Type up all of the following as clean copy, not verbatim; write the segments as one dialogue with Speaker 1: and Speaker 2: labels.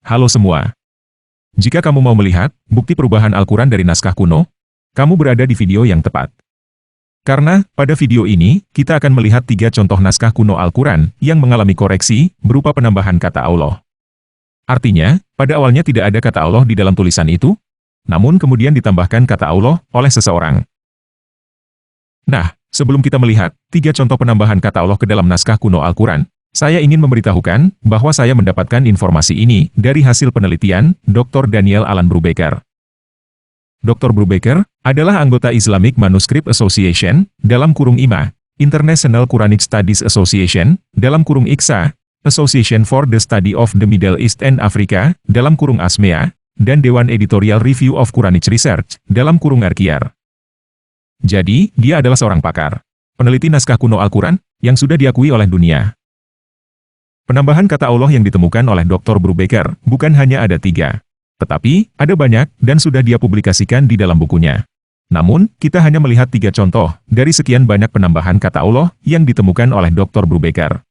Speaker 1: Halo semua. Jika kamu mau melihat bukti perubahan Al-Quran dari naskah kuno, kamu berada di video yang tepat. Karena, pada video ini, kita akan melihat 3 contoh naskah kuno Al-Quran yang mengalami koreksi berupa penambahan kata Allah. Artinya, pada awalnya tidak ada kata Allah di dalam tulisan itu, namun kemudian ditambahkan kata Allah oleh seseorang. Nah, sebelum kita melihat 3 contoh penambahan kata Allah ke dalam naskah kuno Al-Quran, saya ingin memberitahukan bahwa saya mendapatkan informasi ini dari hasil penelitian Dr. Daniel Alan Brubaker. Dr. Brubaker adalah anggota Islamic Manuscript Association, dalam kurung IMA, International Quranic Studies Association, dalam kurung IQSA, Association for the Study of the Middle East and Africa, dalam kurung ASMEA, dan Dewan Editorial Review of Quranic Research, dalam kurung RQR. Jadi, dia adalah seorang pakar, peneliti naskah kuno Al-Quran, yang sudah diakui oleh dunia. Penambahan kata Allah yang ditemukan oleh Dr. Brubaker bukan hanya ada 3, tetapi ada banyak dan sudah dia publikasikan di dalam bukunya. Namun, kita hanya melihat 3 contoh dari sekian banyak penambahan kata Allah yang ditemukan oleh Dr. Brubaker.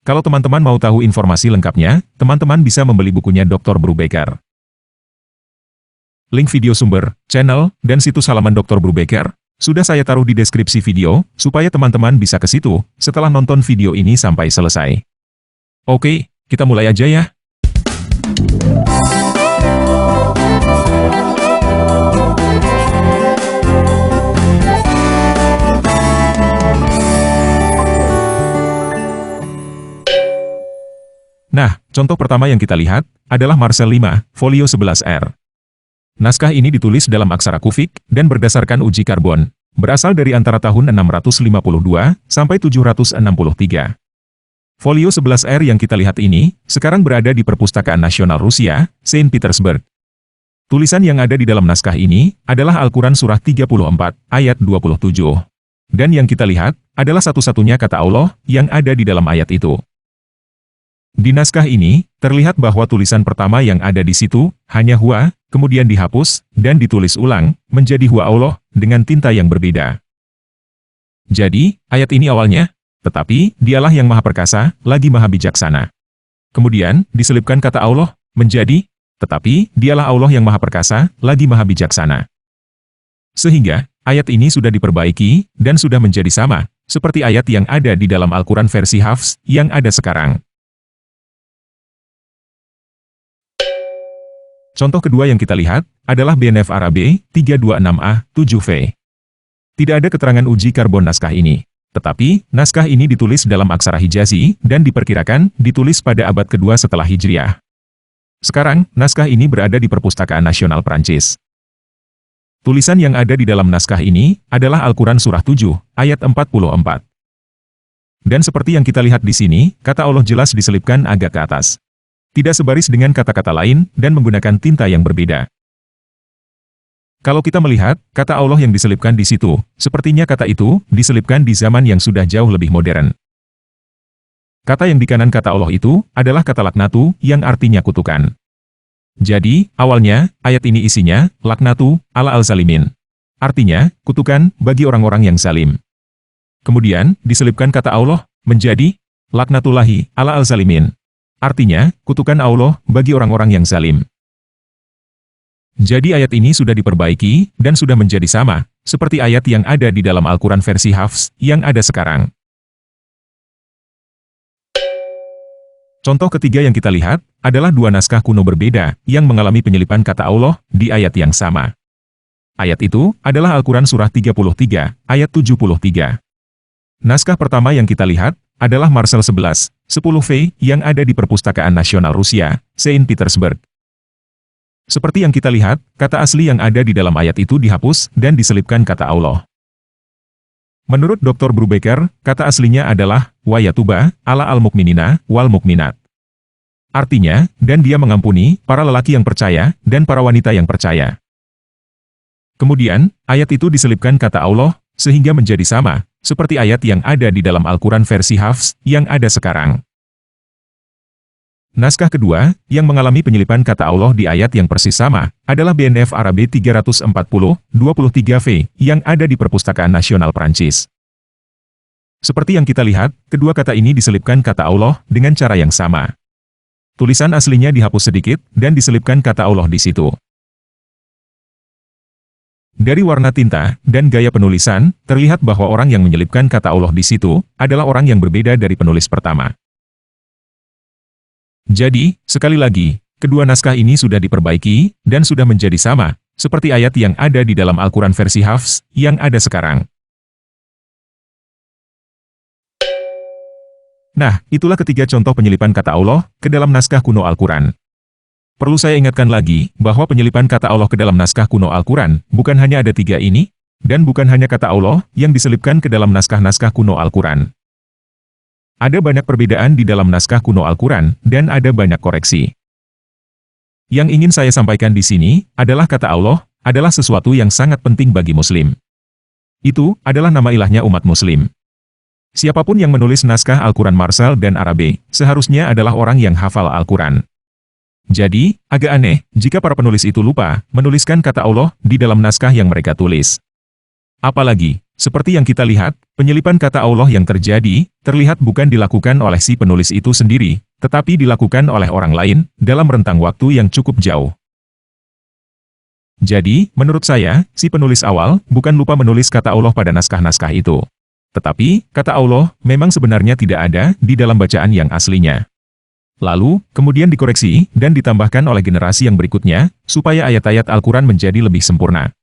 Speaker 1: Kalau teman-teman mau tahu informasi lengkapnya, teman-teman bisa membeli bukunya Dr. Brubaker. Link video sumber, channel, dan situs halaman Dr. Brubaker sudah saya taruh di deskripsi video, supaya teman-teman bisa ke situ setelah nonton video ini sampai selesai. Oke, kita mulai aja ya. Nah, contoh pertama yang kita lihat adalah Marcel 5, folio 11R. Naskah ini ditulis dalam aksara kufik dan berdasarkan uji karbon, berasal dari antara tahun 652 sampai 763. Folio 11R yang kita lihat ini, sekarang berada di Perpustakaan Nasional Rusia, Saint Petersburg. Tulisan yang ada di dalam naskah ini, adalah Al-Quran Surah 34, ayat 27. Dan yang kita lihat, adalah satu-satunya kata Allah, yang ada di dalam ayat itu. Di naskah ini, terlihat bahwa tulisan pertama yang ada di situ, hanya Huwa, kemudian dihapus, dan ditulis ulang, menjadi Huwa Allah, dengan tinta yang berbeda. Jadi, ayat ini awalnya, tetapi, dialah yang maha perkasa, lagi maha bijaksana. Kemudian, diselipkan kata Allah, menjadi, tetapi, dialah Allah yang maha perkasa, lagi maha bijaksana. Sehingga, ayat ini sudah diperbaiki, dan sudah menjadi sama, seperti ayat yang ada di dalam Al-Quran versi Hafs, yang ada sekarang. Contoh kedua yang kita lihat, adalah BNF Arabe, 326A, 7V. Tidak ada keterangan uji karbon naskah ini. Tetapi, naskah ini ditulis dalam aksara Hijazi, dan diperkirakan ditulis pada abad kedua setelah Hijriah. Sekarang, naskah ini berada di Perpustakaan Nasional Prancis. Tulisan yang ada di dalam naskah ini, adalah Al-Quran Surah 7, ayat 44. Dan seperti yang kita lihat di sini, kata Allah jelas diselipkan agak ke atas. Tidak sebaris dengan kata-kata lain, dan menggunakan tinta yang berbeda. Kalau kita melihat, kata Allah yang diselipkan di situ, sepertinya kata itu diselipkan di zaman yang sudah jauh lebih modern. Kata yang di kanan kata Allah itu, adalah kata laknatu, yang artinya kutukan. Jadi, awalnya, ayat ini isinya, laknatu, ala al-zalimin. Artinya, kutukan, bagi orang-orang yang zalim. Kemudian, diselipkan kata Allah, menjadi, laknatullahi, ala al-zalimin. Artinya, kutukan Allah, bagi orang-orang yang zalim. Jadi ayat ini sudah diperbaiki, dan sudah menjadi sama, seperti ayat yang ada di dalam Al-Quran versi Hafs, yang ada sekarang. Contoh ketiga yang kita lihat, adalah 2 naskah kuno berbeda, yang mengalami penyelipan kata Allah, di ayat yang sama. Ayat itu, adalah Al-Quran Surah 33, ayat 73. Naskah pertama yang kita lihat, adalah Marcel 11, 10V, yang ada di Perpustakaan Nasional Rusia, Saint Petersburg. Seperti yang kita lihat, kata asli yang ada di dalam ayat itu dihapus dan diselipkan kata Allah. Menurut Dr. Brubaker, kata aslinya adalah, wa yatuba, ala al-mukminina, wal mukminat. Artinya, dan dia mengampuni, para lelaki yang percaya, dan para wanita yang percaya. Kemudian, ayat itu diselipkan kata Allah, sehingga menjadi sama, seperti ayat yang ada di dalam Al-Quran versi Hafs, yang ada sekarang. Naskah kedua, yang mengalami penyelipan kata Allah di ayat yang persis sama, adalah BNF Arabe 340, 23V, yang ada di Perpustakaan Nasional Prancis. Seperti yang kita lihat, kedua kata ini diselipkan kata Allah dengan cara yang sama. tulisan aslinya dihapus sedikit dan diselipkan kata Allah di situ. Dari warna tinta dan gaya penulisan, terlihat bahwa orang yang menyelipkan kata Allah di situ adalah orang yang berbeda dari penulis pertama. Jadi, sekali lagi, kedua naskah ini sudah diperbaiki dan sudah menjadi sama, seperti ayat yang ada di dalam Al-Quran versi Hafs yang ada sekarang. Nah, itulah ketiga contoh penyelipan kata Allah ke dalam naskah kuno Al-Quran. Perlu saya ingatkan lagi, bahwa penyelipan kata Allah ke dalam naskah kuno Al-Quran bukan hanya ada tiga ini, dan bukan hanya kata Allah yang diselipkan ke dalam naskah-naskah kuno Al-Quran. Ada banyak perbedaan di dalam naskah kuno Al-Quran, dan ada banyak koreksi. Yang ingin saya sampaikan di sini, adalah kata Allah, adalah sesuatu yang sangat penting bagi Muslim. Itu adalah nama ilahnya umat Muslim. Siapapun yang menulis naskah Al-Quran Marsal dan Arabe, seharusnya adalah orang yang hafal Al-Quran. Jadi, agak aneh, jika para penulis itu lupa, menuliskan kata Allah di dalam naskah yang mereka tulis. Apalagi, seperti yang kita lihat, penyelipan kata Allah yang terjadi, terlihat bukan dilakukan oleh si penulis itu sendiri, tetapi dilakukan oleh orang lain, dalam rentang waktu yang cukup jauh. Jadi, menurut saya, si penulis awal, bukan lupa menulis kata Allah pada naskah-naskah itu. Tetapi, kata Allah, memang sebenarnya tidak ada di dalam bacaan yang aslinya. Lalu, kemudian dikoreksi dan ditambahkan oleh generasi yang berikutnya, supaya ayat-ayat Al-Quran menjadi lebih sempurna.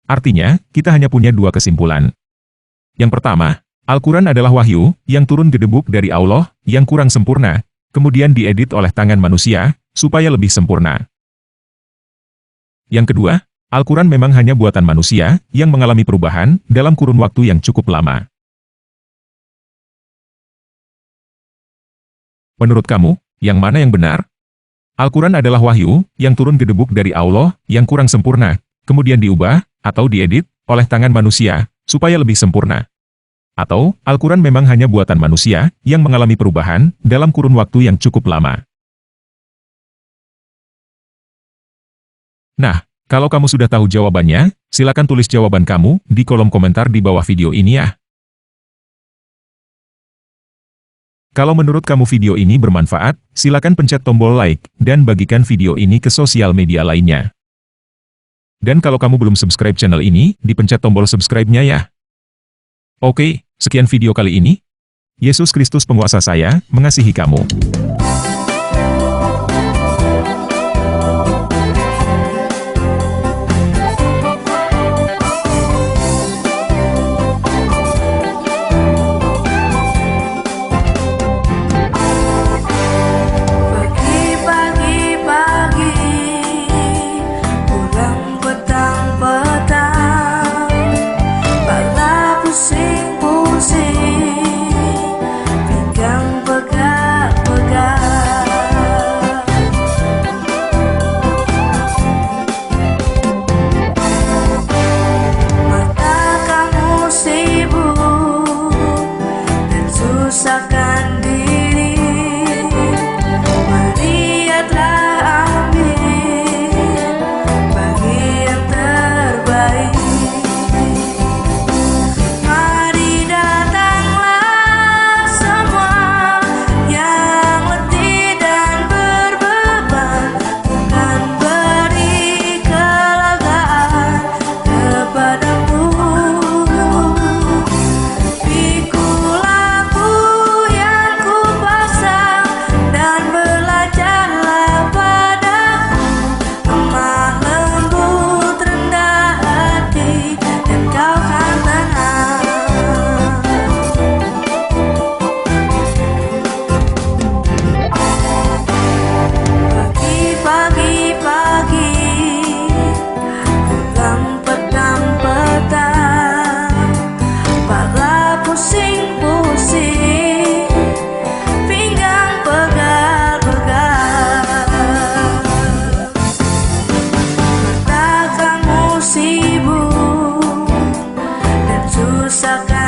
Speaker 1: Artinya, kita hanya punya dua kesimpulan. Yang pertama, Al-Quran adalah wahyu, yang turun gedebuk dari Allah, yang kurang sempurna, kemudian diedit oleh tangan manusia, supaya lebih sempurna. Yang kedua, Al-Quran memang hanya buatan manusia, yang mengalami perubahan, dalam kurun waktu yang cukup lama. Menurut kamu, yang mana yang benar? Al-Quran adalah wahyu, yang turun gedebuk dari Allah, yang kurang sempurna, kemudian diubah, atau diedit, oleh tangan manusia, supaya lebih sempurna. Atau, Al-Quran memang hanya buatan manusia, yang mengalami perubahan, dalam kurun waktu yang cukup lama. Nah, kalau kamu sudah tahu jawabannya, silakan tulis jawaban kamu di kolom komentar di bawah video ini ya. Kalau menurut kamu video ini bermanfaat, silakan pencet tombol like, dan bagikan video ini ke sosial media lainnya. Dan kalau kamu belum subscribe channel ini, dipencet tombol subscribe-nya ya. Oke, sekian video kali ini. Yesus Kristus penguasa saya, mengasihi kamu.
Speaker 2: Sibuk dan susah.